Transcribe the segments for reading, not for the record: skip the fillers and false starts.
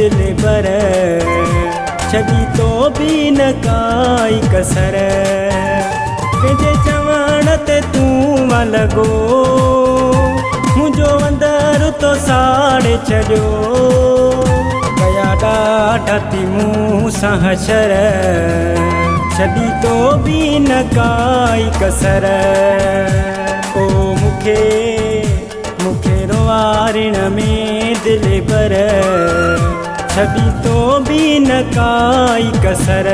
दिल बर छदी तो भी न काई कसर कंहिंजे चवण ते तूं लॻो मुंहिंजो अंदर तो साड़े छॾियो कया ॾाढा थी मूं सां हशर छदी तो भी न काई कसर ओ मूंखे रोवारिण में दिल बर छदी तो भी न काई कसर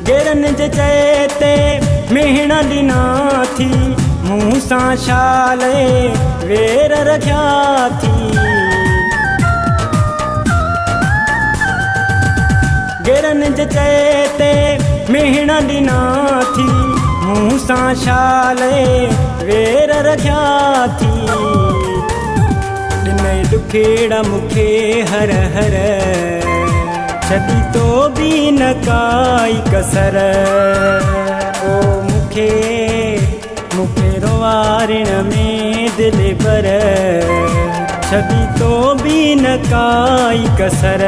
गेरन जे चए ते मेहण ॾिना थी मूं सां शाले वेर रखिया थी गेरन जे चए ते मेहण ॾिना थी मूं सां शाले वेर रखिया थी ॾिनई ॾुखेड़ा मूंखे हर हर छदी तो भी न काई कसर ओ मूंखे रोवारिण में दिल बर छदी तो भी न काई कसर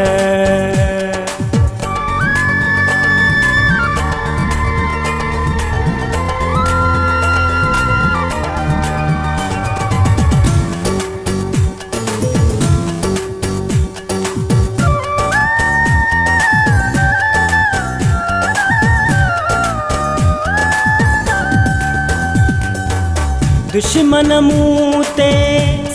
दुश्मन मुँह ते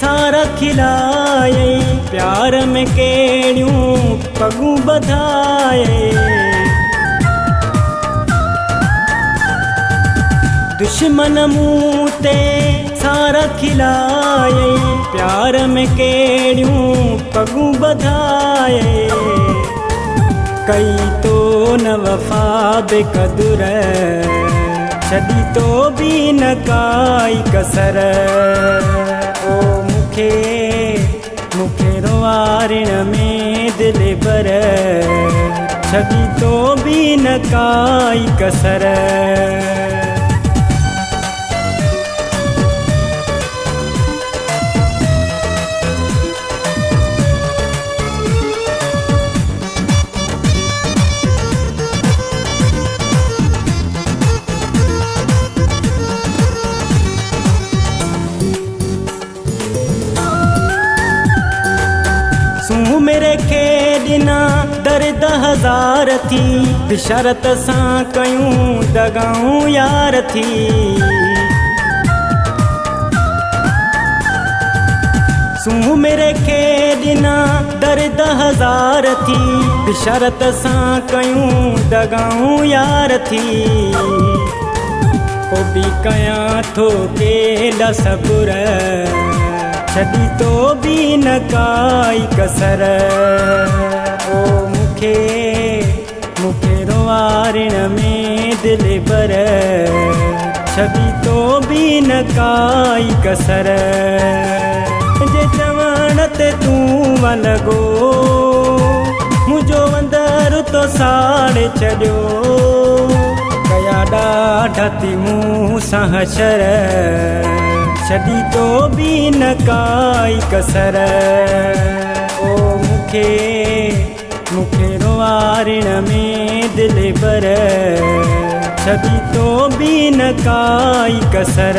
सारा खिलाए प्यार में केड़ियूं पगूं बधाए दुश्मन मुँह ते सारा खिलाए प्यार में केड़ियूं पगूं बधाए कई तो न वफा बेकदुर छदी तो भी न काई कसर ओ मूंखे रोवारिण में दिल बर छदी तो भी न काई कसर तूं मेरे खे ॾिना दर्द हज़ार थी बिशरत सां कयूं दगाऊं यार थी तूं मेरे खे ॾिना दर्द हज़ार थी बिशरत सां कयूं दगाऊं यार थी ओ भी कयां थो केॾा सबुर छदी तो भी न काई कसर ओ मूंखे रोवारिण में दिल बर छदी तो भी न काई कसर जे चवण ते तूं लॻो मुंहिंजो अंदर तो साड़े छॾियो कया ॾाढा थी मूं सां हशर छदी तो भी न काई कसर ओ मूंखे रोवारिण में दिल बर छदी तो भी न काई कसर